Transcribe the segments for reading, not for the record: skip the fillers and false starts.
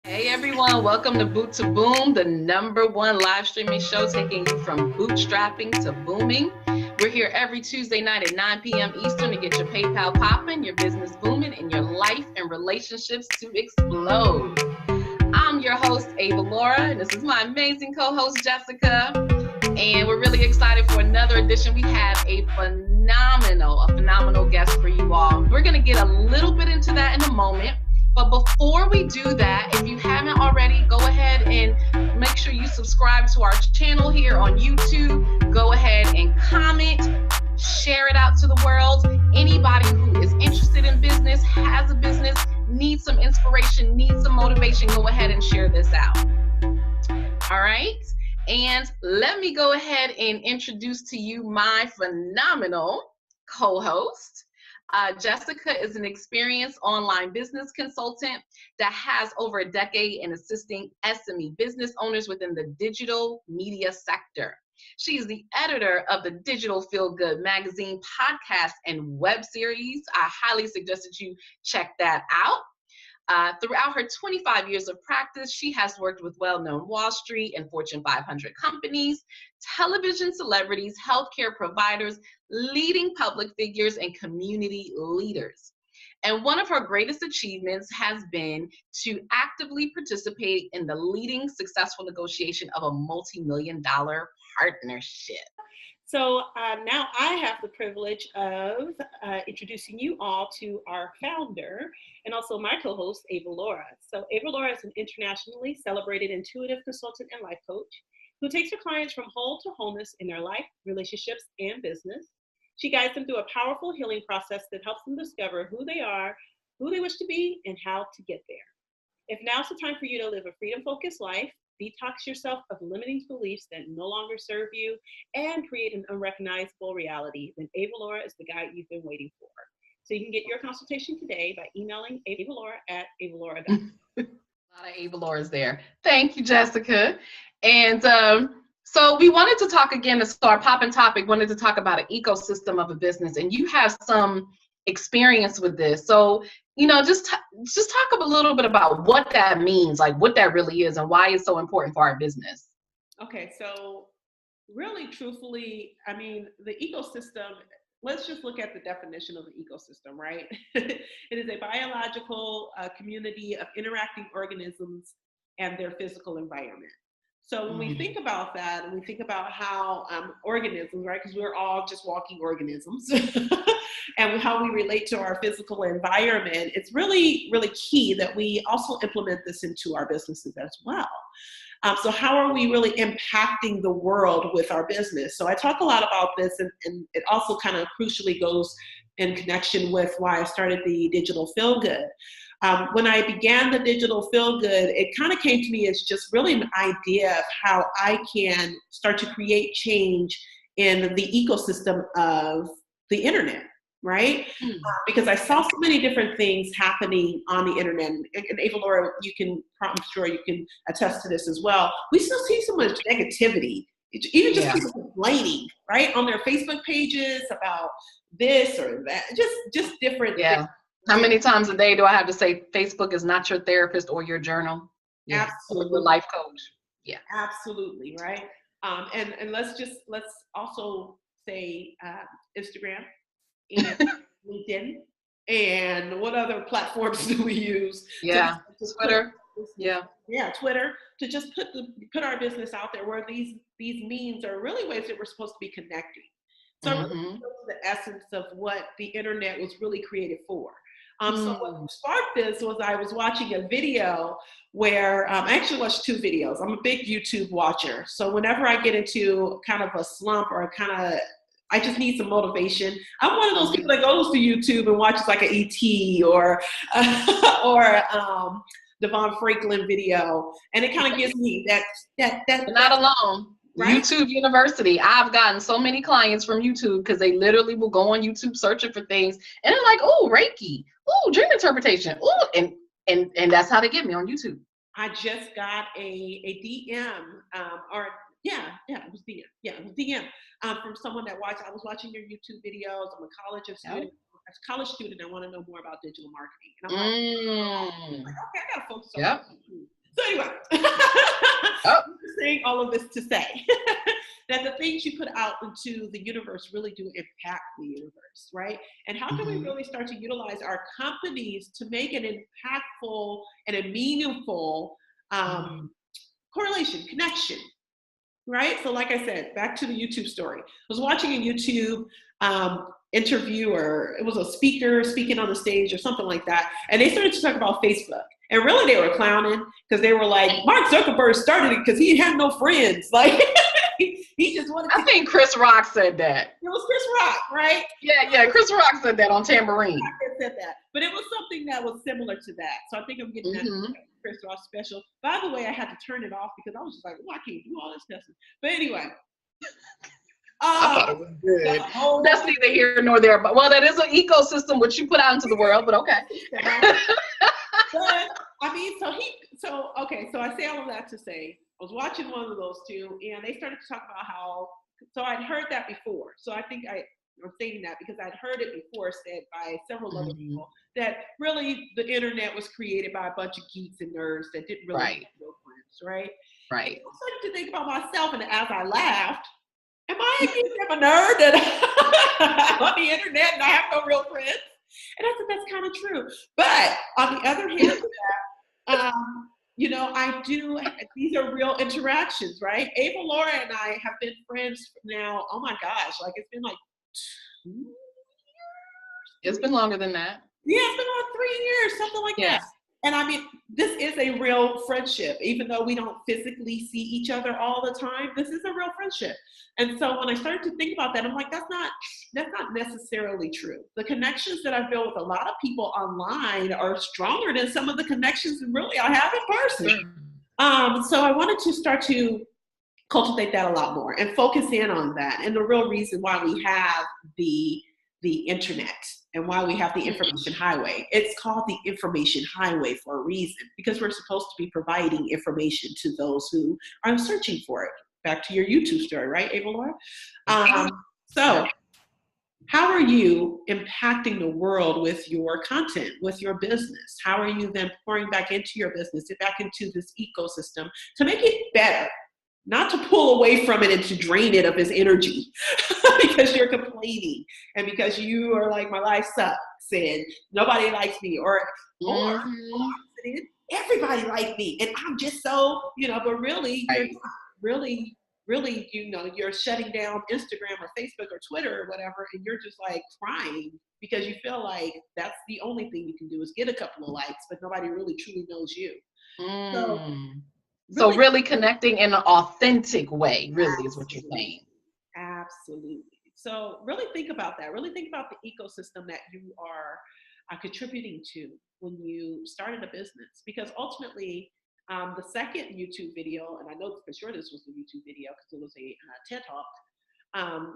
Hey everyone, welcome to Boot to Boom, the #1 live streaming show taking you from bootstrapping to booming. We're here every Tuesday night at 9 p.m. Eastern to get your PayPal popping, your business booming, and your life and relationships to explode. I'm your host, Avalaura, and this is my amazing co-host, Jessica. And we're really excited for another edition. We have a phenomenal guest for you all. We're going to get a little bit into that in a moment. But before we do that, if you haven't already, go ahead and make sure you subscribe to our channel here on YouTube. Go ahead and comment, share it out to the world. Anybody who is interested in business, has a business, needs some inspiration, needs some motivation, go ahead and share this out. All right. And let me go ahead and introduce to you my phenomenal co-host. Jessica is an experienced online business consultant that has over a decade in assisting SME business owners within the digital media sector. She is the editor of the Digital Feel Good magazine, podcast, and web series. I highly suggest that you check that out. Throughout her 25 years of practice, she has worked with well-known Wall Street and Fortune 500 companies, television celebrities, healthcare providers, leading public figures, and community leaders. And one of her greatest achievements has been to actively participate in the leading successful negotiation of a multi-million-dollar partnership. So now I have the privilege of introducing you all to our founder and also my co-host, Avalaura. So Avalaura is an internationally celebrated intuitive consultant and life coach who takes her clients from whole to wholeness in their life, relationships, and business. She guides them through a powerful healing process that helps them discover who they are, who they wish to be, and how to get there. If now's the time for you to live a freedom-focused life, detox yourself of limiting beliefs that no longer serve you, and create an unrecognizable reality, then Avalaura is the guide you've been waiting for. So you can get your consultation today by emailing avalaura@avalaura.com. A lot of Avalauras there. Thank you, Jessica. And so we wanted to talk again, to start popping topic, wanted to talk about an ecosystem of a business, and you have some experience with this. So, just talk a little bit about what that means, like what that really is and why it's so important for our business. Okay, so really truthfully, I mean, the ecosystem, let's just look at the definition of the ecosystem, right? It is a biological community of interacting organisms and their physical environment. So when we think about that and we think about how organisms, right, because we're all just walking organisms, and how we relate to our physical environment, it's really, really key that we also implement this into our businesses as well. So how are we really impacting the world with our business? So I talk a lot about this, and it also kind of crucially goes in connection with why I started the Digital Feel Good. When I began the Digital Feel Good, it kind of came to me as just really an idea of how I can start to create change in the ecosystem of the internet, right? Because I saw so many different things happening on the internet. And Avalaura, I'm sure you can attest to this as well. We still see so much negativity, even just people complaining, right, on their Facebook pages about this or that, just different things. How many times a day do I have to say Facebook is not your therapist or your journal? Yeah. Absolutely. Or your life coach. Yeah. Absolutely, right? And let's also say Instagram and LinkedIn, and what other platforms do we use? Yeah, Twitter. Twitter, to just put our business out there, where these means are really ways that we're supposed to be connecting. So really the essence of what the internet was really created for. So what sparked this was I was watching a video where I actually watched 2 videos. I'm a big YouTube watcher. So whenever I get into kind of a slump or I just need some motivation, I'm one of those people that goes to YouTube and watches like an ET or Devon Franklin video, and it kind of gives me that. You're not alone. Right? YouTube University. I've gotten so many clients from YouTube because they literally will go on YouTube searching for things, and they're like, "Oh, Reiki. Oh, dream interpretation. Oh," and that's how they get me on YouTube. I just got a DM, it was DM from someone that I was watching your YouTube videos. I'm a college student. I want to know more about digital marketing, and I'm like, okay, I gotta focus on YouTube. anyway, Oh. I'm saying all of this to say that the things you put out into the universe really do impact the universe, right? And how can we really start to utilize our companies to make an impactful and a meaningful correlation, connection, right? So like I said, back to the YouTube story. I was watching a YouTube interview, or it was a speaker speaking on the stage or something like that. And they started to talk about Facebook. And really they were clowning because they were like, Mark Zuckerberg started it because he had no friends. Like he just wanted to. I think Chris Rock said that. It was Chris Rock, right? Yeah, Chris Rock said that on Tambourine. Said that. But it was something that was similar to that. So I think I'm getting that Chris Rock special. By the way, I had to turn it off because I was just like, well, I can't do all this testing. But anyway. I thought it was good. That's neither here nor there. But well, that is an ecosystem which you put out into the world, but okay. But I mean, so I say all of that to say I was watching one of those two, and they started to talk about how, so I'd heard that before. So I think I'm saying that because I'd heard it before said by several other people that really the internet was created by a bunch of geeks and nerds that didn't really have no friends, right? Right. I started to think about myself, and as I laughed, am I a geek of a nerd that on the internet and I have no real friends? And I said, that's kind of true. But on the other hand, you know, I do, these are real interactions, right? Avalaura and I have been friends now, oh my gosh, like it's been like 2 years. It's been longer than that. Yeah, it's been like 3 years, something like that. And I mean, this is a real friendship, even though we don't physically see each other all the time. This is a real friendship. And so when I started to think about that, I'm like, that's not necessarily true. The connections that I've built with a lot of people online are stronger than some of the connections really I have in person. So I wanted to start to cultivate that a lot more and focus in on that. And the real reason why we have the internet and why we have the information highway. It's called the information highway for a reason, because we're supposed to be providing information to those who are searching for it. Back to your YouTube story, right, Avalaura? So how are you impacting the world with your content, with your business? How are you then pouring back into your business, back into this ecosystem to make it better? Not to pull away from it and to drain it of its energy because you're complaining and because you are like, my life sucks and nobody likes me, or everybody likes me and I'm just so, you know, but really, you're really, you know, you're shutting down Instagram or Facebook or Twitter or whatever, and you're just like crying because you feel like that's the only thing you can do is get a couple of likes, but nobody really truly knows you. So really connecting in an authentic way, really is what you're saying. Absolutely. So really think about that. Really think about the ecosystem that you are contributing to when you started a business. Because ultimately, the second YouTube video, and I know for sure this was the YouTube video because it was a TED Talk,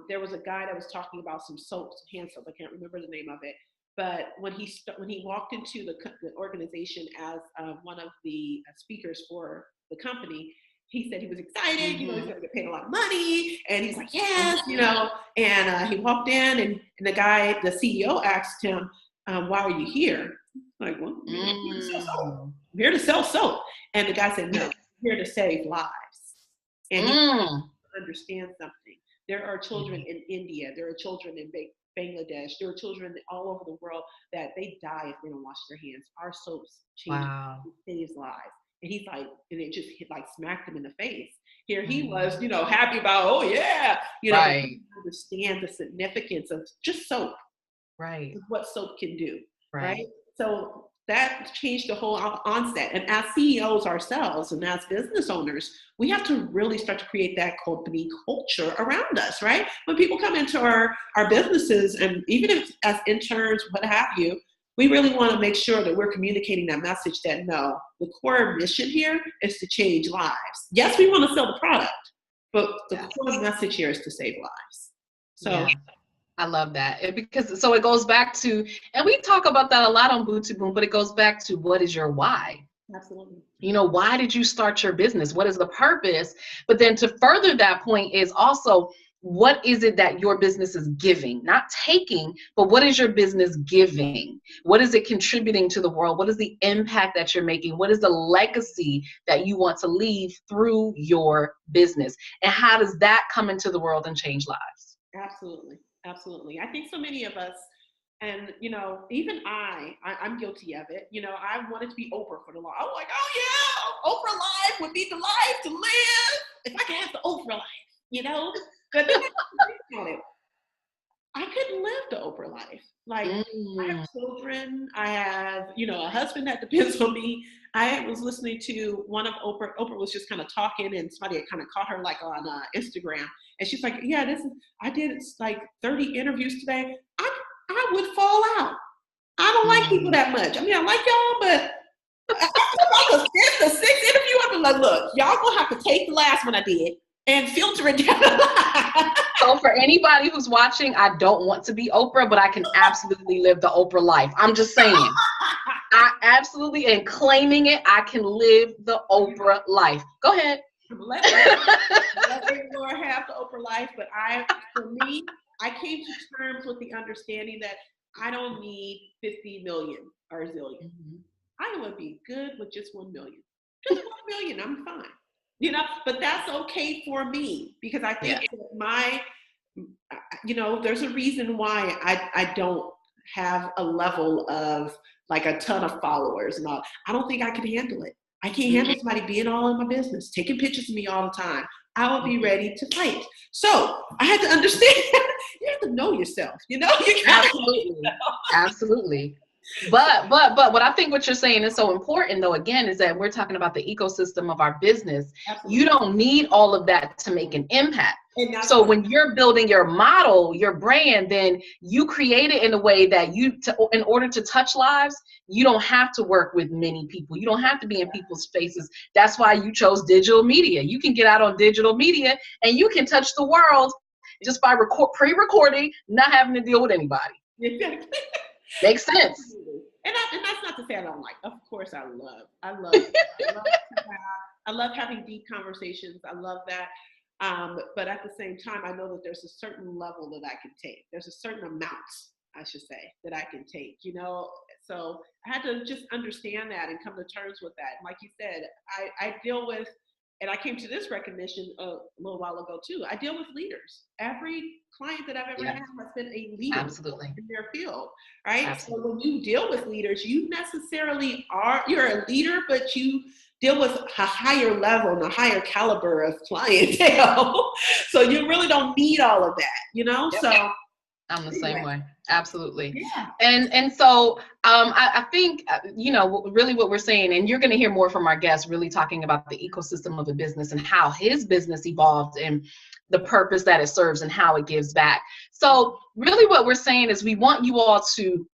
there was a guy that was talking about some soaps, hand soap. I can't remember the name of it. But when he walked into the organization as one of the speakers for the company, he said he was excited, you know, he's gonna get paid a lot of money, and he's like, yes, you know, and he walked in, and the guy, the CEO asked him, why are you here? Like, well, I'm here to sell soap. And the guy said, no, I'm here to save lives. And he understand something. There are children in India, there are children in Bangladesh, there are children all over the world that they die if they don't wash their hands. Our soaps change, saves lives. And he's like, and it just smacked him in the face. Here he was, you know, happy about, oh yeah, you know, understand the significance of just soap, what soap can do, right? So that changed the whole onset. And as CEOs ourselves and as business owners, we have to really start to create that company culture around us, right? When people come into our businesses, and even if as interns, what have you, we really want to make sure that we're communicating that message that no, the core mission here is to change lives. Yes, we want to sell the product, but the core message here is to save lives. So I love that. Because so it goes back to, and we talk about that a lot on Boot to Boom, but it goes back to what is your why? Absolutely. You know, why did you start your business? What is the purpose? But then to further that point is also, what is it that your business is giving? Not taking, but what is your business giving? What is it contributing to the world? What is the impact that you're making? What is the legacy that you want to leave through your business? And how does that come into the world and change lives? Absolutely. Absolutely. I think so many of us, and, you know, even I'm guilty of it. You know, I wanted to be Oprah for the long. I was like, oh yeah, Oprah life would be the life to live if I could have the Oprah life, you know? But then I couldn't live the Oprah life. Like, I have children. I have, you know, a husband that depends on me. I was listening to one of Oprah. Oprah was just kind of talking, and somebody had kind of caught her like on Instagram, and she's like, "Yeah, I did like 30 interviews today. I would fall out. I don't like people that much. I mean, I like y'all, but after like the sixth interview, I'd be like, look, y'all gonna have to take the last one I did and filter it down." So for anybody who's watching, I don't want to be Oprah, but I can absolutely live the Oprah life. I'm just saying. I absolutely am claiming it. I can live the Oprah life. Go ahead. Let Lord have the Oprah life, but for me, I came to terms with the understanding that I don't need 50 million or a zillion. Mm-hmm. I would be good with just 1 million. Just 1 million, I'm fine. You know, but that's okay for me, because I think you know, there's a reason why I don't have a level of like a ton of followers and all. I don't think I can handle it. I can't handle somebody being all in my business, taking pictures of me all the time. I would be ready to fight. So I had to understand, you have to know yourself, you know? Absolutely. But what I think what you're saying is so important, though, again, is that we're talking about the ecosystem of our business. Absolutely. You don't need all of that to make an impact. So when you're building your model, your brand, then you create it in a way that in order to touch lives, you don't have to work with many people. You don't have to be in people's faces. That's why you chose digital media. You can get out on digital media and you can touch the world just by pre-recording, not having to deal with anybody. Exactly. Makes sense. And that's not to say I don't like. Of course, I love having deep conversations. I love that. But at the same time, I know that there's a certain level that I can take. There's a certain amount, I should say, that I can take, you know? So I had to just understand that and come to terms with that. And like you said, I deal with, and I came to this recognition a little while ago too, I deal with leaders. Every client that I've ever had has been a leader in their field, right? Absolutely. So when you deal with leaders, you necessarily you're a leader, but you deal with a higher level and a higher caliber of clientele. So you really don't need all of that, you know? Yep. So I'm the same way. Absolutely. Yeah. And so I think, you know, really what we're saying, and you're going to hear more from our guests really talking about the ecosystem of a business and how his business evolved and the purpose that it serves and how it gives back. So really what we're saying is we want you all to,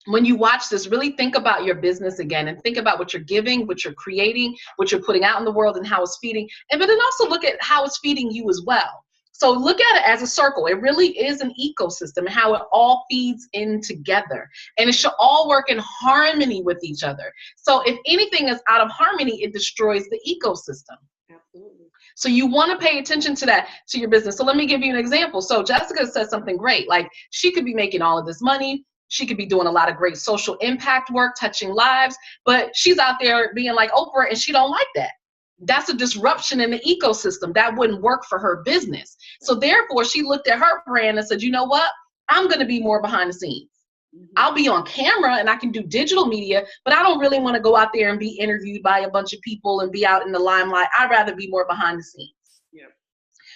when you watch this, really think about your business again and think about what you're giving, what you're creating, what you're putting out in the world and how it's feeding. But then also look at how it's feeding you as well. So look at it as a circle. It really is an ecosystem and how it all feeds in together. And it should all work in harmony with each other. So if anything is out of harmony, it destroys the ecosystem. Absolutely. So you want to pay attention to that, to your business. So let me give you an example. So Jessica said something great. Like, she could be making all of this money. She could be doing a lot of great social impact work, touching lives, but she's out there being like Oprah and she don't like that. That's a disruption in the ecosystem. That wouldn't work for her business. So therefore, she looked at her brand and said, you know what? I'm going to be more behind the scenes. I'll be on camera and I can do digital media, but I don't really want to go out there and be interviewed by a bunch of people and be out in the limelight. I'd rather be more behind the scenes. Yeah.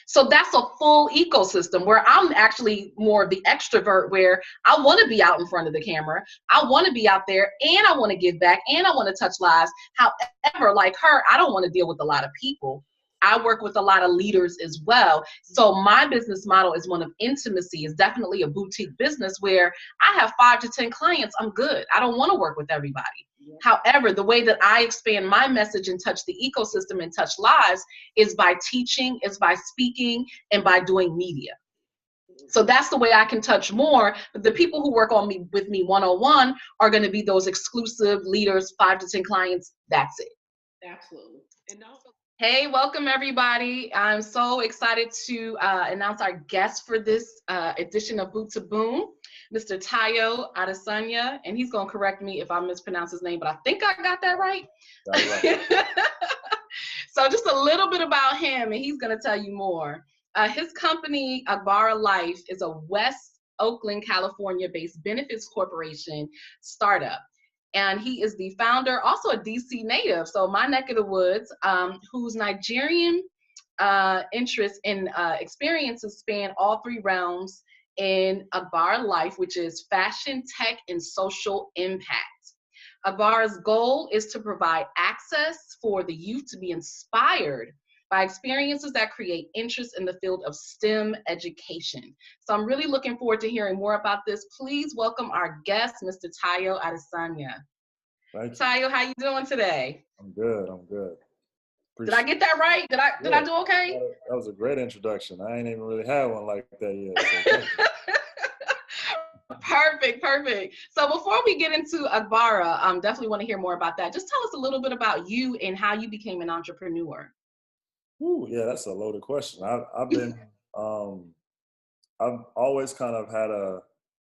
So that's a full ecosystem where I'm actually more of the extrovert, where I want to be out in front of the camera. I want to be out there and I want to give back and I want to touch lives. However, like her, I don't want to deal with a lot of people. I work with a lot of leaders as well. So my business model is one of intimacy. It's definitely a boutique business where I have 5 to 10 clients. I'm good. I don't want to work with everybody. However, the way that I expand my message and touch the ecosystem and touch lives is by teaching, is by speaking, and by doing media. So that's the way I can touch more. But the people who work with me one-on-one are going to be those exclusive leaders, 5 to 10 clients. That's it. Absolutely. And no. Hey, welcome everybody. I'm so excited to announce our guest for this edition of Boot to Boom, Mr. Tayo Adesanya, and he's gonna correct me if I mispronounce his name, but I think I got that right. Right. So just a little bit about him, and he's gonna tell you more. His company, Agbara Life, is a West Oakland, California-based benefits corporation startup. And he is the founder, also a DC native, so my neck of the woods, whose Nigerian interests and experiences span all three realms in Agbara Life, which is fashion, tech, and social impact. Agbara's goal is to provide access for the youth to be inspired by experiences that create interest in the field of STEM education. So I'm really looking forward to hearing more about this. Please welcome our guest, Mr. Tayo Adesanya. Thank you. Tayo, how you doing today? I'm good. Did I get that right? Did I do okay? That was a great introduction. I ain't even really had one like that yet. So Perfect. So before we get into Agbara, definitely want to hear more about that. Just tell us a little bit about you and how you became an entrepreneur. Ooh, yeah, that's a loaded question. I've been, I've always kind of had a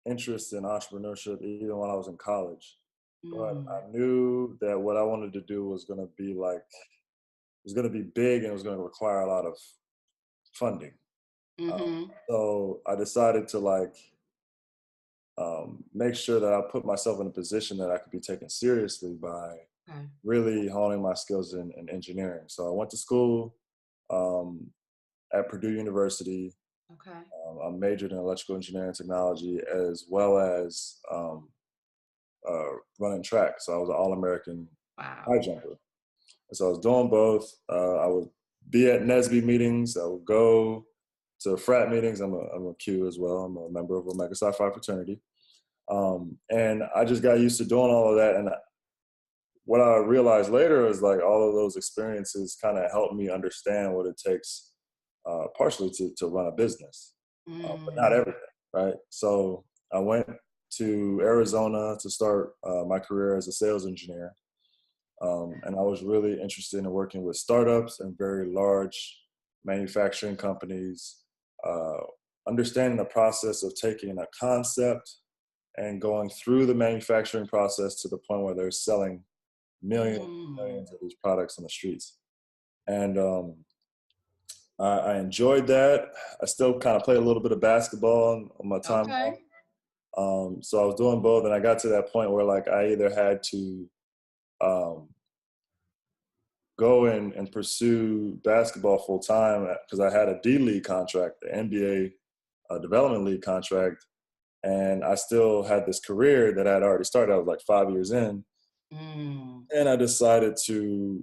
interest in entrepreneurship, even when I was in college. But I knew that what I wanted to do was going to be big, and it was going to require a lot of funding. So I decided to make sure that I put myself in a position that I could be taken seriously by really honing my skills in engineering. So I went to school at Purdue University. I majored in electrical engineering technology, as well as running track. So I was an All-American high jumper. And so I was doing both. I would be at NSBE meetings. I would go to frat meetings. I'm a Q as well. I'm a member of Omega Psi Phi fraternity. And I just got used to doing all of that. And what I realized later is all of those experiences kind of helped me understand what it takes partially to run a business, but not everything, right? So I went to Arizona to start my career as a sales engineer. And I was really interested in working with startups and very large manufacturing companies, understanding the process of taking a concept and going through the manufacturing process to the point where they're selling millions and millions of these products on the streets. And I enjoyed that. I still kind of played a little bit of basketball on my time off. So I was doing both, and I got to that point where I either had to go and pursue basketball full time because I had a D League contract, the NBA Development League contract, and I still had this career that I had already started. I was 5 years in, and I decided to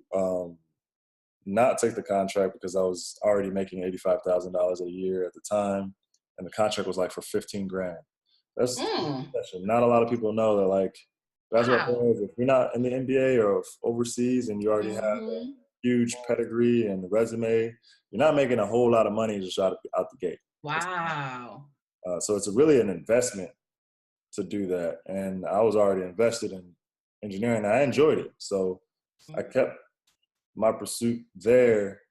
not take the contract because I was already making $85,000 a year at the time, and the contract was for 15 grand. That's not a lot of people know that basketball players, if you're not in the NBA or overseas and you already have a huge pedigree and resume, you're not making a whole lot of money just out the gate. Wow. So it's really an investment to do that. And I was already invested in engineering. And I enjoyed it. So I kept my pursuit there.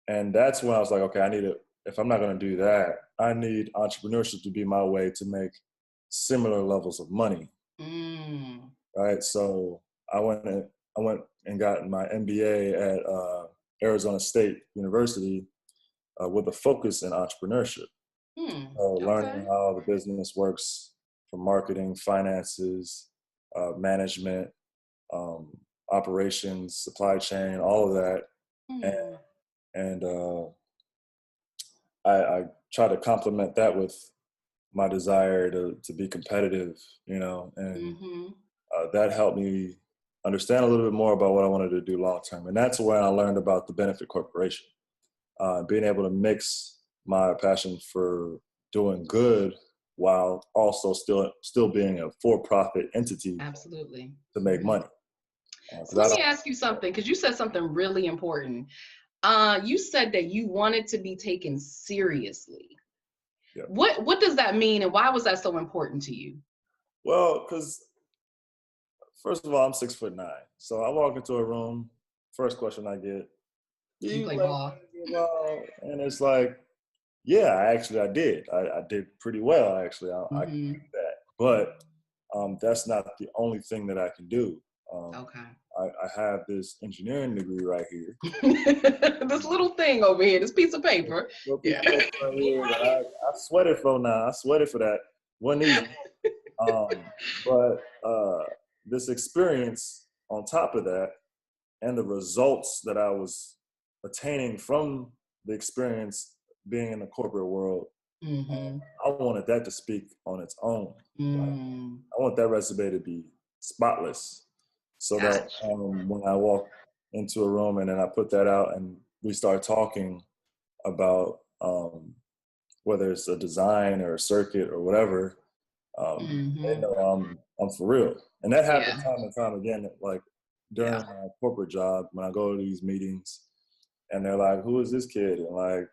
And that's when I was okay, if I'm not going to do that, I need entrepreneurship to be my way to make similar levels of money. Right. So I went and got my MBA at Arizona State University with a focus in entrepreneurship. So learning how the business works from marketing, finances, management, operations, supply chain, all of that. And I try to complement that with my desire to be competitive, and that helped me understand a little bit more about what I wanted to do long term. And that's when I learned about the benefit corporation, being able to mix my passion for doing good while also still being a for-profit entity. Absolutely. To make money. So let me ask you something, because you said something really important. You said that you wanted to be taken seriously. Yeah. What does that mean, and why was that so important to you? Well, because first of all, I'm 6'9", so I walk into a room first question I get, do You you play play ball? basketball? And it's like, yeah, I did. I did pretty well, actually. I can do that. But that's not the only thing that I can do. Okay. I have this engineering degree right here. This little thing over here, this piece of paper. Yeah. Right here that I sweated for now. I sweated for that. Wasn't easy. But this experience on top of that and the results that I was attaining from the experience being in the corporate world, I wanted that to speak on its own. Like, I want that resume to be spotless so that when I walk into a room and then I put that out and we start talking about whether it's a design or a circuit or whatever, they know I'm for real. And that happens time and time again, like during my corporate job, when I go to these meetings and they're like, who is this kid? And like,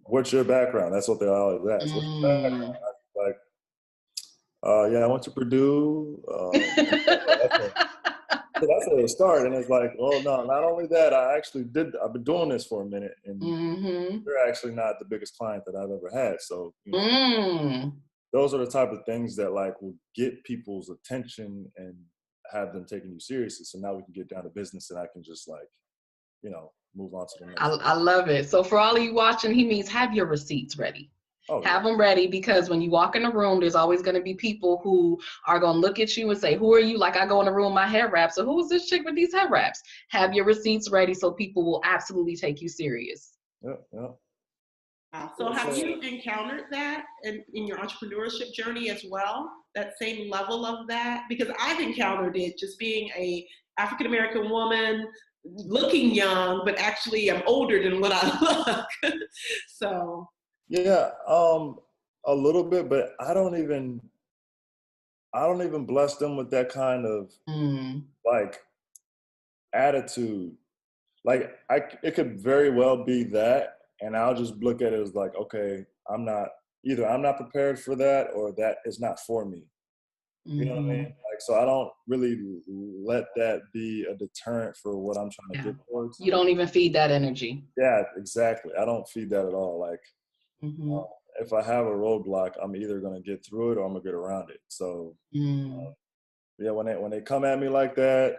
what's your background? That's what they always ask. What's your background? Like, yeah, I went to Purdue. That's where it started. And it's like, well, no, not only that, I've been doing this for a minute, and you're actually not the biggest client that I've ever had. So, you know, those are the type of things that like will get people's attention and have them taking you seriously. So now we can get down to business and I can just like, you know, move on to the next. I love it. So for all of you watching, he means have your receipts ready. Have them ready, because when you walk in a room, there's always going to be people who are going to look at you and say, who are you? Like I go in a room, my hair wraps. So who is this chick with these hair wraps? Have your receipts ready so people will absolutely take you serious. So have you encountered that in your entrepreneurship journey as well? That same level of that? Because I've encountered it just being a African-American woman, looking young, but actually I'm older than what I look. So. Yeah, a little bit, but I don't even bless them with that kind of like attitude. Like it could very well be that, and I'll just look at it as like, okay, I'm not prepared for that, or that is not for me. You know what I mean? Like, so I don't really let that be a deterrent for what I'm trying to get towards. You don't even feed that energy. Yeah, exactly. I don't feed that at all. Like, if I have a roadblock, I'm either going to get through it or I'm going to get around it. So, yeah, when they come at me like that,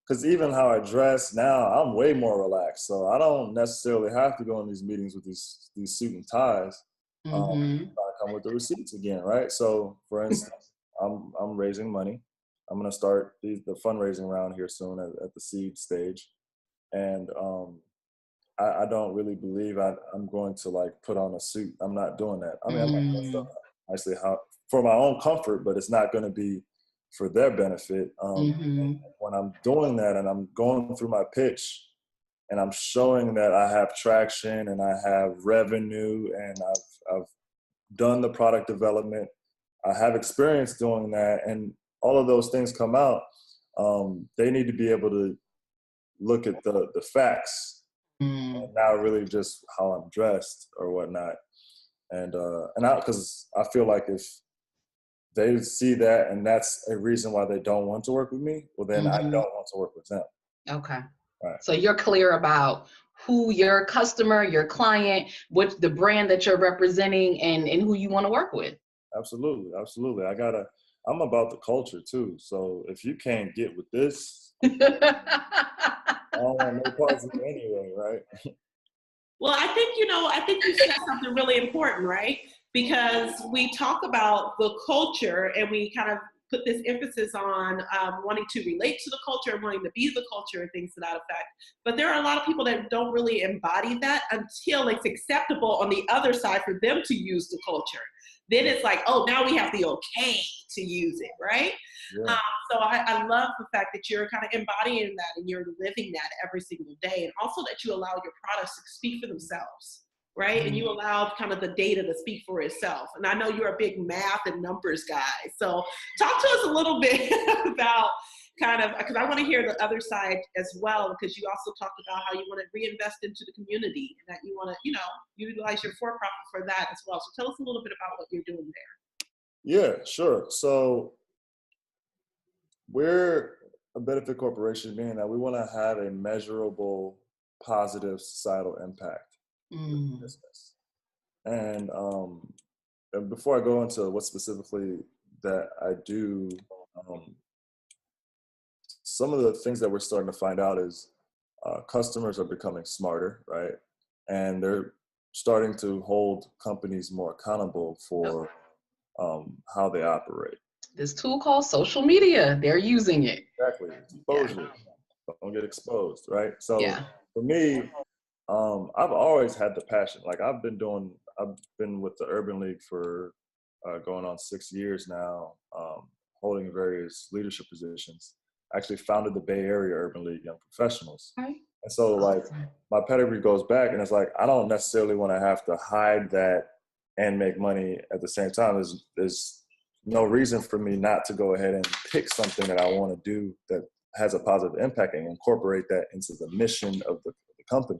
because even how I dress now, I'm way more relaxed. So I don't necessarily have to go in these meetings with these suit and ties. I come with the receipts again, right? So, for instance, I'm raising money. I'm going to start the fundraising round here soon at the seed stage. And I don't really believe I'm going to like put on a suit. I'm not doing that. I mean, I'm not doing stuff actually for my own comfort, but it's not going to be for their benefit. When I'm doing that and I'm going through my pitch and I'm showing that I have traction and I have revenue and I've done the product development, I have experience doing that, and all of those things come out, they need to be able to look at the facts. Not really just how I'm dressed or whatnot, and because I feel like if they see that and that's a reason why they don't want to work with me, well then I don't want to work with them. Okay. Right. So you're clear about who your customer, your client, what the brand that you're representing, and who you want to work with. Absolutely. I'm about the culture too. So if you can't get with this, I don't want no parts of it anyway, right? Well, I think you said something really important, right? Because we talk about the culture and we kind of put this emphasis on wanting to relate to the culture and wanting to be the culture and things to that effect. But there are a lot of people that don't really embody that until it's acceptable on the other side for them to use the culture. Then it's like, oh, now we have the okay to use it, right? Yeah. So I love the fact that you're kind of embodying that and you're living that every single day. And also that you allow your products to speak for themselves, right? And you allow kind of the data to speak for itself. And I know you're a big math and numbers guy. So talk to us a little bit about kind of, because I want to hear the other side as well, because you also talked about how you want to reinvest into the community and that you want to, utilize your for-profit for that as well. So tell us a little bit about what you're doing there. Yeah, sure. So we're a benefit corporation, meaning that we want to have a measurable, positive societal impact in business. And before I go into what specifically that I do, some of the things that we're starting to find out is customers are becoming smarter, right? And they're starting to hold companies more accountable for how they operate. This tool called social media, they're using it. Exactly. Exposure. Yeah. Don't get exposed, right? So for me, I've always had the passion. Like I've been with the Urban League for going on 6 years now, holding various leadership positions. I actually founded the Bay Area Urban League Young Professionals. Okay. And so like my pedigree goes back, and it's like, I don't necessarily want to have to hide that and make money at the same time. There's no reason for me not to go ahead and pick something that I want to do that has a positive impact and incorporate that into the mission of the company.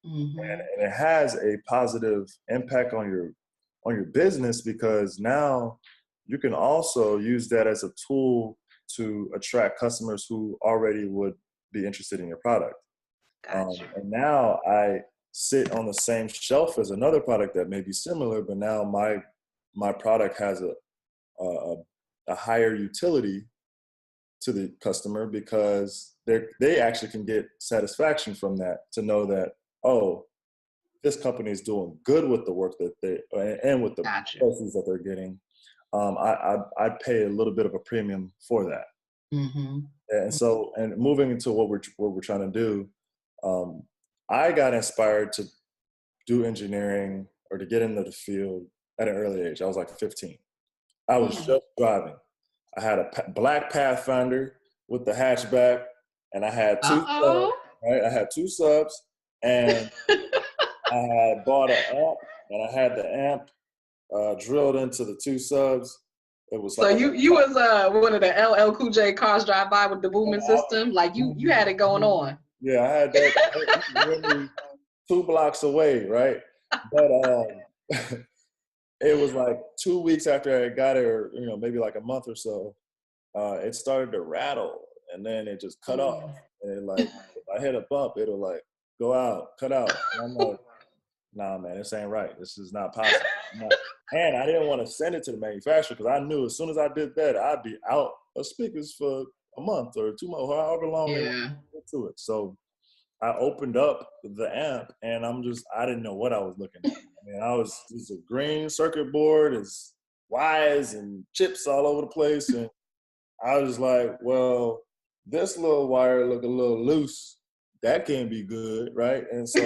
And it has a positive impact on your business, because now you can also use that as a tool to attract customers who already would be interested in your product. Gotcha. And now I sit on the same shelf as another product that may be similar, but now my product has a higher utility to the customer, because they actually can get satisfaction from that, to know that, oh, this company is doing good with the work that and with the prices that they're getting. I pay a little bit of a premium for that. And so, and moving into what we're trying to do, I got inspired to do engineering or to get into the field at an early age. I was like 15. I was just driving. I had a black Pathfinder with the hatchback, and I had two subs, right? I had two subs, and I had bought an amp, and I had the amp drilled into the two subs. It was so like you was one of the LL Cool J Cars Drive By with the booming system. Like you had it going on. Yeah, I had that really 2 blocks away, right? But it was like 2 weeks after I got it, or maybe like a month or so, it started to rattle, and then it just cut off. And like, if I hit a bump, it'll like go out, cut out. And I'm like, nah, man, this ain't right. This is not possible. And I didn't want to send it to the manufacturer, because I knew as soon as I did that, I'd be out of speakers for a month or 2 months, however long they want to get to it. So I opened up the amp, and I didn't know what I was looking at. I mean, it's a green circuit board, it's wires and chips all over the place. And I was like, well, this little wire look a little loose. That can't be good, right? And so,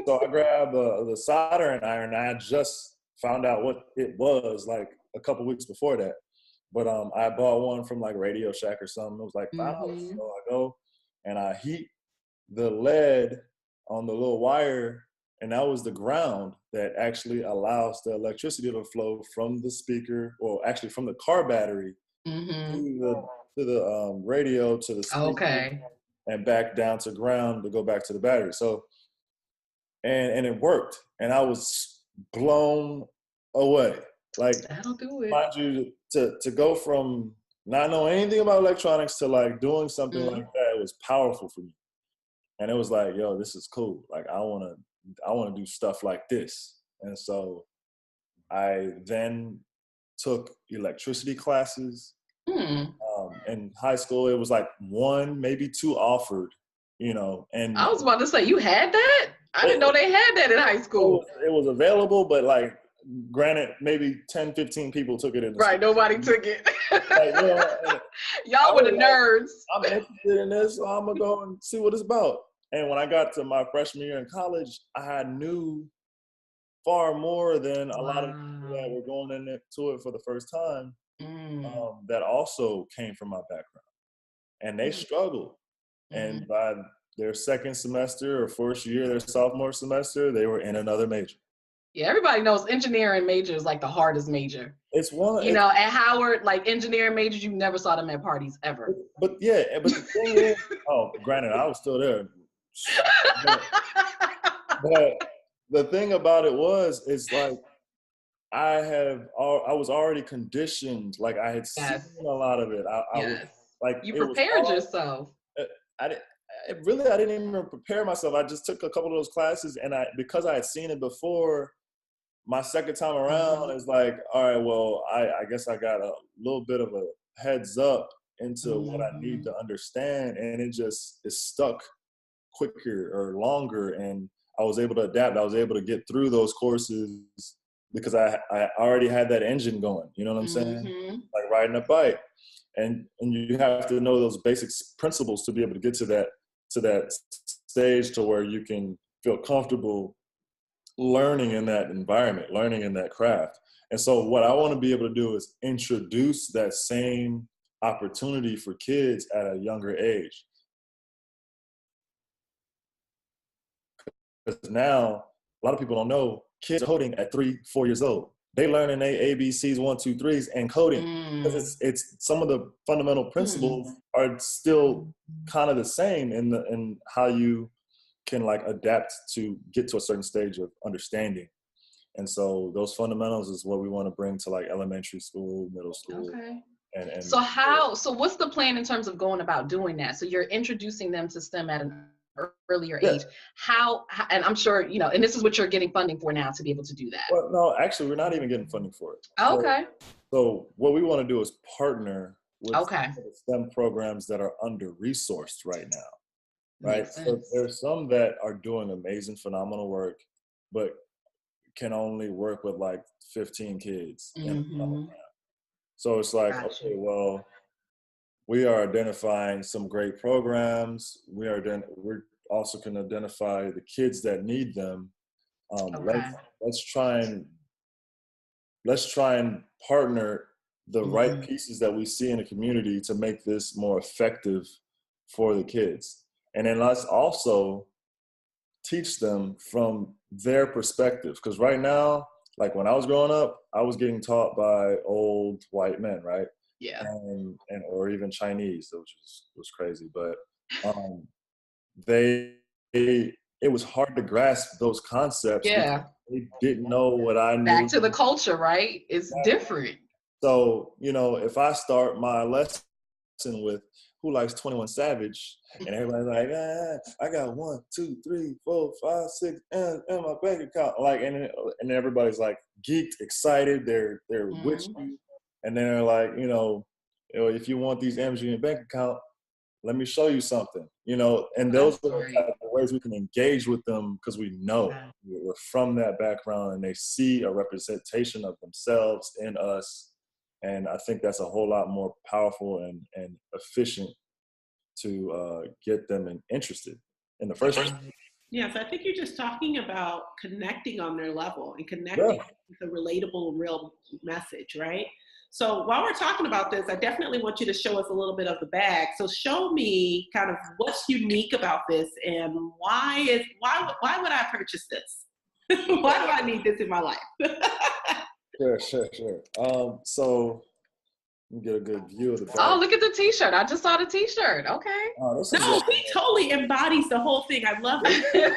so I grabbed the soldering iron. I had just found out what it was like a couple weeks before that. But I bought one from like Radio Shack or something. It was like $5. So I go and I heat the lead on the little wire, and that was the ground that actually allows the electricity to flow from the speaker, or actually from the car battery to the radio, to the speaker, and back down to ground to go back to the battery. So, and it worked, and I was blown away. Like, that'll do it. Mind you, to go from not knowing anything about electronics to like doing something like that, it was powerful for me. And it was like, yo, this is cool. Like, I want to do stuff like this. And so I then took electricity classes. In high school, it was like 1, maybe 2 offered, and I was about to say, you had that? I didn't know they had that in high school. It was available, but like, granted, maybe 10, 15 people took it in the right, school. Nobody took it. Like, y'all were the nerds. I'm interested in this, so I'm going to go and see what it's about. And when I got to my freshman year in college, I knew far more than a lot of people that were going into it for the first time, that also came from my background. And they struggled. And by their second semester or first year, their sophomore semester, they were in another major. Yeah, everybody knows engineering major is like the hardest major. It's one. At Howard, like engineering majors, you never saw them at parties ever. But the thing is, granted, I was still there. But the thing about it is like, I was already conditioned. Like, I had seen a lot of it. I was like You it was prepared hard. yourself. I didn't even prepare myself. I just took a couple of those classes, and because I had seen it before, my second time around is like, all right, well, I guess I got a little bit of a heads up into what I need to understand, and it stuck quicker or longer, and I was able to adapt. I was able to get through those courses because I already had that engine going. You know what I'm saying? Like riding a bike, and you have to know those basic principles to be able to get to that stage to where you can feel comfortable learning in that environment, learning in that craft. And so what I want to be able to do is introduce that same opportunity for kids at a younger age. Because now a lot of people don't know kids are coding at 3-4 years old. They learn in their ABCs, 1, 2, 3s and coding. Because it's some of the fundamental principles are still kind of the same in how you can like adapt to get to a certain stage of understanding. And so those fundamentals is what we want to bring to like elementary school, middle school. Okay. And so what's the plan in terms of going about doing that? So you're introducing them to STEM at an earlier age. How, and I'm sure, and this is what you're getting funding for now to be able to do that. Well, no, actually, we're not even getting funding for it. Okay. So what we want to do is partner with the STEM programs that are under-resourced right now, right? So there's some that are doing amazing, phenomenal work, but can only work with like 15 kids. So it's like, okay, well, we are identifying some great programs. We're also can identify the kids that need them. Let's try and partner the right pieces that we see in the community to make this more effective for the kids. And then let's also teach them from their perspective. Because right now, like when I was growing up, I was getting taught by old white men, right? Yeah. And or even Chinese, which was crazy. But it was hard to grasp those concepts. Yeah. They didn't know what I knew. Back to the culture, right? It's different. So, if I start my lesson with who likes 21 Savage, and everybody's like, I got 1, 2, 3, 4, 5, 6, and my bank account. Like, and everybody's like geeked, excited, they're with you. And then they're like, if you want these M's in your bank account, let me show you something, and those are the type of ways we can engage with them because we know we're from that background and they see a representation of themselves in us. And I think that's a whole lot more powerful and efficient to get them interested in the first place. Yes, I think you're just talking about connecting on their level and connecting with a relatable, real message, right? So while we're talking about this, I definitely want you to show us a little bit of the bag. So show me kind of what's unique about this and why would I purchase this? Why do I need this in my life? Sure. So let me get a good view of the bag. Oh, look at the t-shirt. I just saw the t-shirt. Okay. Oh, no, he totally embodies the whole thing. I love it.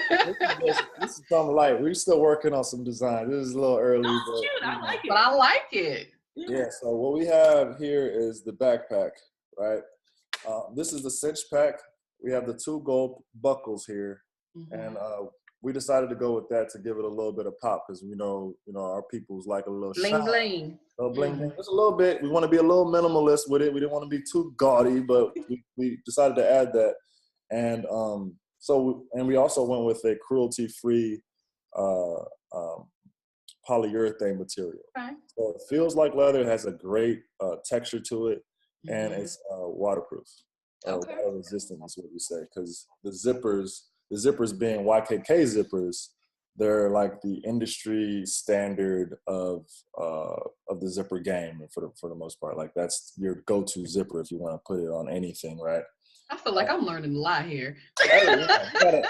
This is something light. We're still working on some design. This is a little early. Oh, cute. I like it. But I like it. Yeah, so what we have here is the backpack, right? This is the cinch pack. We have the 2 gold buckles here. And we decided to go with that to give it a little bit of pop because we know, our people's like a little bling shine. bling. A little bling bling. Just a little bit. We want to be a little minimalist with it. We didn't want to be too gaudy, but we decided to add that. And we also went with a cruelty-free polyurethane material. Okay. So it feels like leather. It has a great texture to it, and it's waterproof. Okay. Water resistant is what we say, because the zippers being YKK zippers, they're like the industry standard of the zipper game for the most part. Like that's your go-to zipper if you want to put it on anything, right? I feel like I'm learning a lot here. I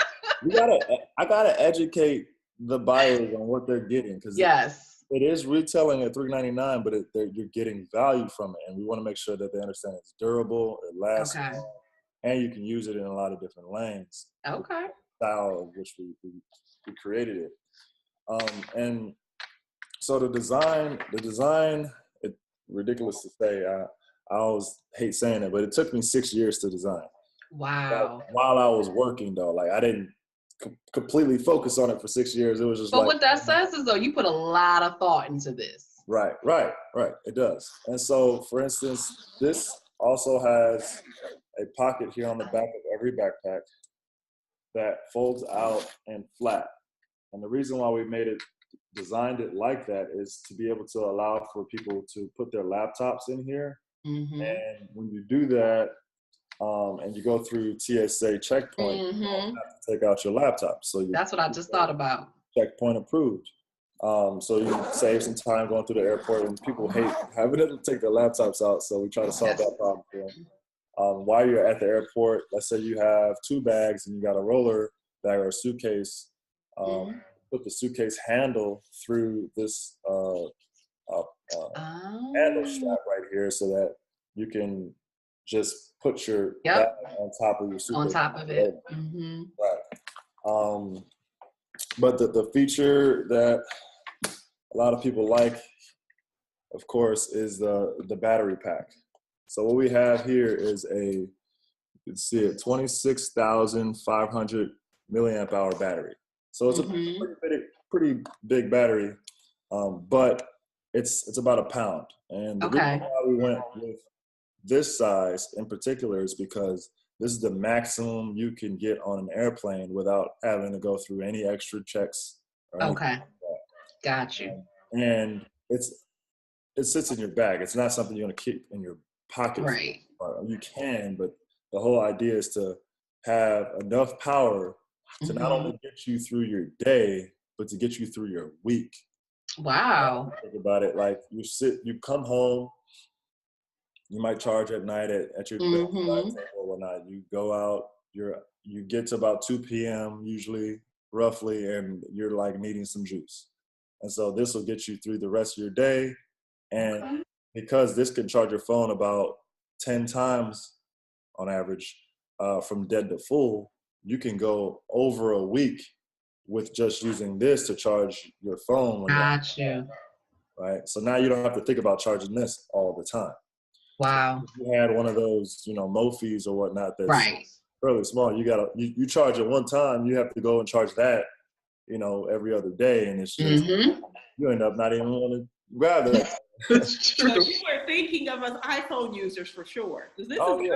gotta educate the buyers on what they're getting, because it is retailing at $3.99, but you're getting value from it, and we want to make sure that they understand it's durable, it lasts long, and you can use it in a lot of different lanes. Okay. Style of which we created it, and so the design. It's ridiculous to say. I always hate saying it, but it took me 6 years to design. Wow. Like, while I was working though, like I didn't completely focus on it for 6 years. It was just But what that says is though, you put a lot of thought into this. Right. It does. And so, for instance, this also has a pocket here on the back of every backpack that folds out and flat. And the reason why we designed it like that is to be able to allow for people to put their laptops in here. Mm-hmm. And when you do that, and you go through TSA checkpoint, you don't have to take out your laptop. So that's what I just thought about. Checkpoint approved. So you save some time going through the airport, and people hate having to take their laptops out. So we try to solve that problem for them. While you're at the airport, let's say you have 2 bags and you got a roller bag or a suitcase, put the suitcase handle through this handle strap right here so that you can just put your bag on top of your suitcase. On top of it. Mm-hmm. Right. But the feature that a lot of people like, of course, is the battery pack. So what we have here is you can see it, 26,500 milliamp hour battery. So it's a pretty big battery, but it's about a pound. And the reason why we went with this size in particular is because this is the maximum you can get on an airplane without having to go through any extra checks. Got you. And it sits in your bag. It's not something you're going to keep in your pocket. Right. You can, but the whole idea is to have enough power to not only get you through your day, but to get you through your week. Wow. Think about it. Like you come home, you might charge at night at your bedside table or whatnot. You go out, you get to about 2 p.m. usually, roughly, and you're like needing some juice. And so this will get you through the rest of your day. And because this can charge your phone about 10 times on average from dead to full, you can go over a week with just using this to charge your phone. Got you. Right? So now you don't have to think about charging this all the time. Wow. So if you had one of those, Mofis or whatnot that's fairly small, you charge it one time, you have to go and charge that, every other day. And it's just, you end up not even want to grab that. It's true. So you were thinking of us iPhone users for sure. Absolutely.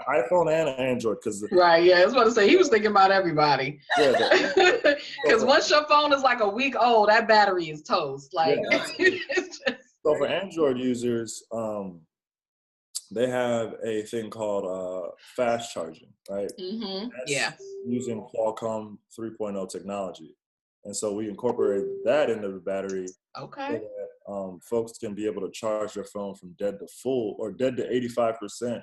iPhone and Android. Right, yeah, I was about to say, he was thinking about everybody. Yeah. Because once your phone is like a week old, that battery is toast. So for Android users, they have a thing called fast charging, right? That's using Qualcomm 3.0 technology. And so we incorporate that into the battery so that folks can be able to charge their phone from dead to full or dead to 85%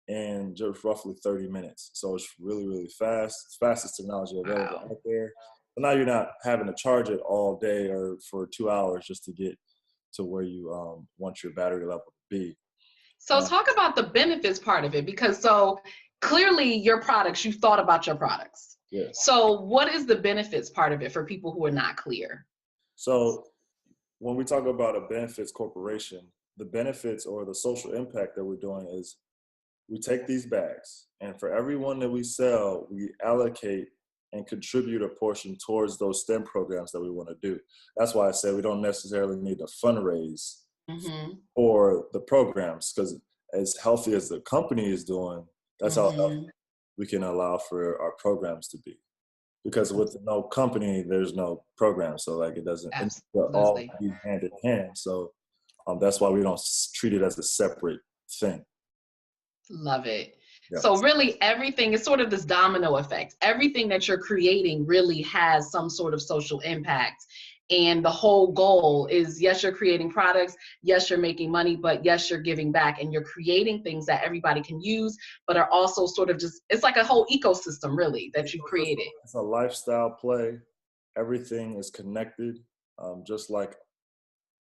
in just roughly 30 minutes. So it's really, really fast. It's fastest technology available out there. So now you're not having to charge it all day or for 2 hours just to get to where you want your battery level to be. So talk about the benefits part of it, because clearly your products, you've thought about your products. Yeah. So what is the benefits part of it for people who are not clear? So when we talk about a benefits corporation, the benefits or the social impact that we're doing is we take these bags, and for every one that we sell, we allocate and contribute a portion towards those STEM programs that we want to do. That's why I said we don't necessarily need to fundraise for the programs, because as healthy as the company is doing, that's how healthy we can allow for our programs to be. Because with no company, there's no program. So it doesn't all be hand in hand. So that's why we don't treat it as a separate thing. Love it. Yeah. So really everything is sort of this domino effect. Everything that you're creating really has some sort of social impact. And the whole goal is, yes, you're creating products, yes, you're making money, but yes, you're giving back and you're creating things that everybody can use, but are also sort of it's like a whole ecosystem really that you created. It's a lifestyle play. Everything is connected, just like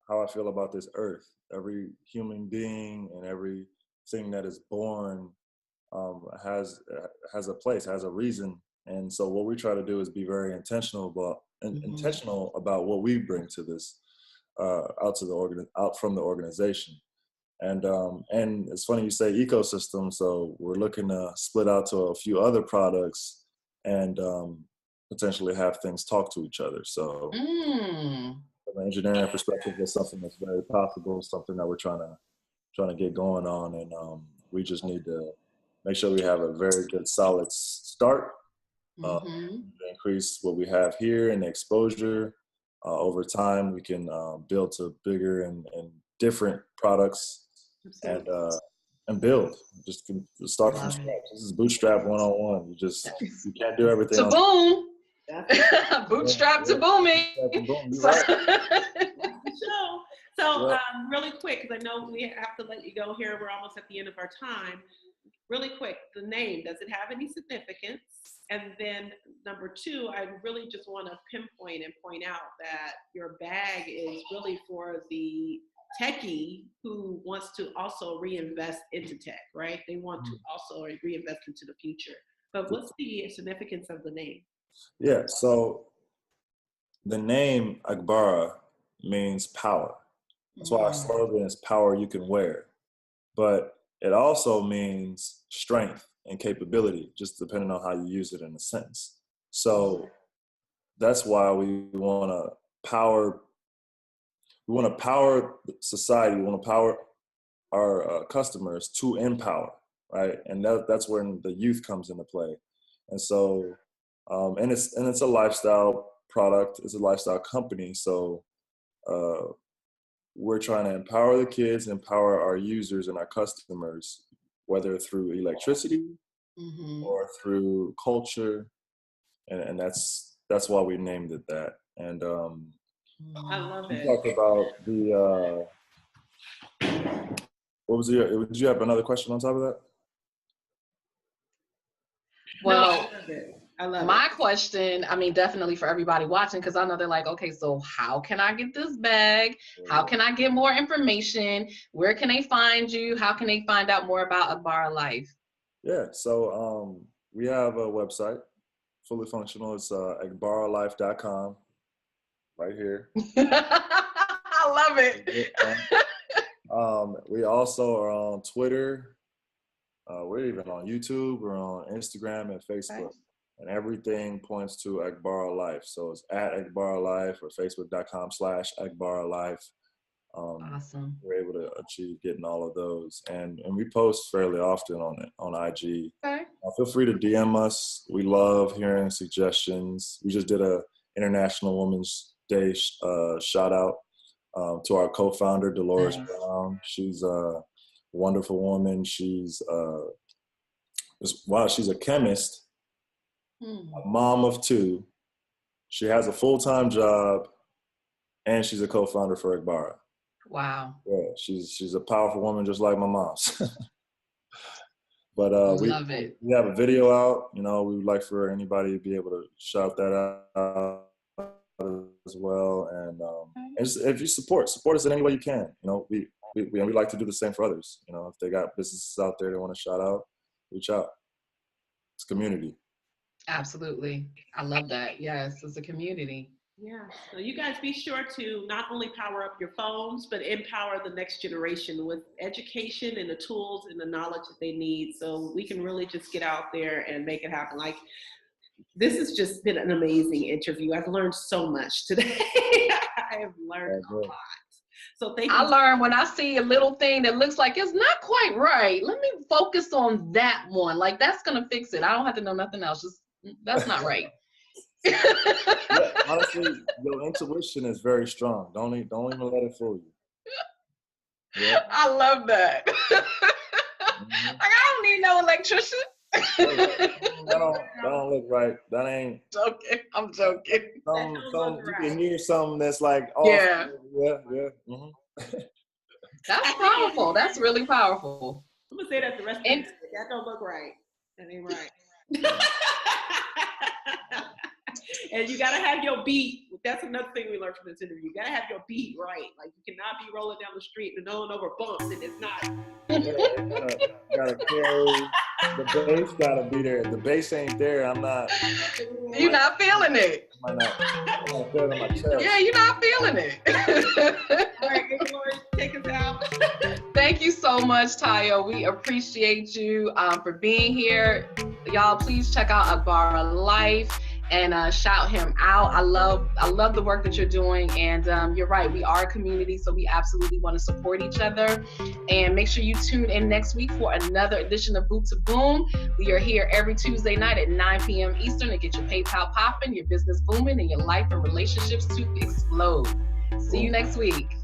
how I feel about this earth. Every human being and everything that is born has a place, has a reason. And so what we try to do is be very intentional about what we bring to this out from the organization. And it's funny you say ecosystem. So we're looking to split out to a few other products and potentially have things talk to each other. So from an engineering perspective, it's something that's very possible, something that we're trying to get going on. And we just need to make sure we have a very good, solid start, increase what we have here and the exposure. Over time, we can build to bigger and different products. And build. Just start from scratch. This is bootstrap 101. You can't do everything. To boom. Bootstrap to booming. So really quick, because I know we have to let you go here. We're almost at the end of our time. Really quick, the name, does it have any significance? And then number two, I really just want to pinpoint and point out that your bag is really for the techie who wants to also reinvest into tech, right? They want to also reinvest into the future. But what's the significance of the name? Yeah, so the name Agbara means power. That's why our slogan is power you can wear. But it also means strength and capability, just depending on how you use it in a sentence. So that's why we want to power. We want to power society. We want to power our customers to empower, right? And that's when the youth comes into play. And so, and it's a lifestyle product. It's a lifestyle company. So we're trying to empower the kids, empower our users and our customers, whether through electricity or through culture, and that's why we named it that. And I love it. You talked about the what was your? Did you have another question on top of that? Well, I love my question, I mean, definitely for everybody watching, because I know they're like, okay, so how can I get this bag? How can I get more information? Where can they find you? How can they find out more about Agbara Life? Yeah, so we have a website, fully functional. It's agbaralife.com, right here. I love it. We also are on Twitter. We're even on YouTube. We're on Instagram and Facebook. And everything points to Agbara Life. So it's at Agbara Life or facebook.com/Agbara Life. Awesome. We're able to achieve getting all of those. And we post fairly often on IG. Okay. Feel free to DM us. We love hearing suggestions. We just did a International Women's Day shout out to our co-founder, Dolores Brown. She's a wonderful woman. She's she's a chemist. A mom of two. She has a full-time job, and she's a co-founder for Agbara. Wow. Yeah, she's a powerful woman, just like my mom's. But we have a video out. You know, we would like for anybody to be able to shout that out as well. And just, if you support us in any way you can. You know, we like to do the same for others. You know, if they got businesses out there they want to shout out, reach out. It's community. Absolutely. I love that. Yes, it's a community. Yeah. So you guys be sure to not only power up your phones, but empower the next generation with education and the tools and the knowledge that they need. So we can really just get out there and make it happen. Like, this has just been an amazing interview. I've learned so much today. I have learned a lot. So thank you. I learned when I see a little thing that looks like it's not quite right, let me focus on that one. Like, that's going to fix it. I don't have to know nothing else. Just, that's not right. Yeah, honestly, your intuition is very strong. Don't even let it fool you. Yeah. I love that. Like, I don't need no electrician. That don't look right. That ain't. Joking. I'm joking. You can hear something that's like, oh, yeah. Mm-hmm. That's powerful. That's really powerful. I'm gonna say that the rest of the day. That don't look right. That ain't right. And you gotta have your beat. That's another thing we learned from this interview. You gotta have your beat right. Like, you cannot be rolling down the street and going over bumps and it's not. Gotta carry. The bass gotta be there. If the bass ain't there, I'm not. You're not feeling it. Yeah, you're not feeling it. All right, Lord, take us out. Thank you so much, Tayo. We appreciate you for being here. Y'all, please check out Agbara Life and shout him out. I love the work that you're doing, and you're right. We are a community, so we absolutely want to support each other. And make sure you tune in next week for another edition of Boot to Boom. We are here every Tuesday night at 9 p.m. Eastern to get your PayPal popping, your business booming, and your life and relationships to explode. See you next week.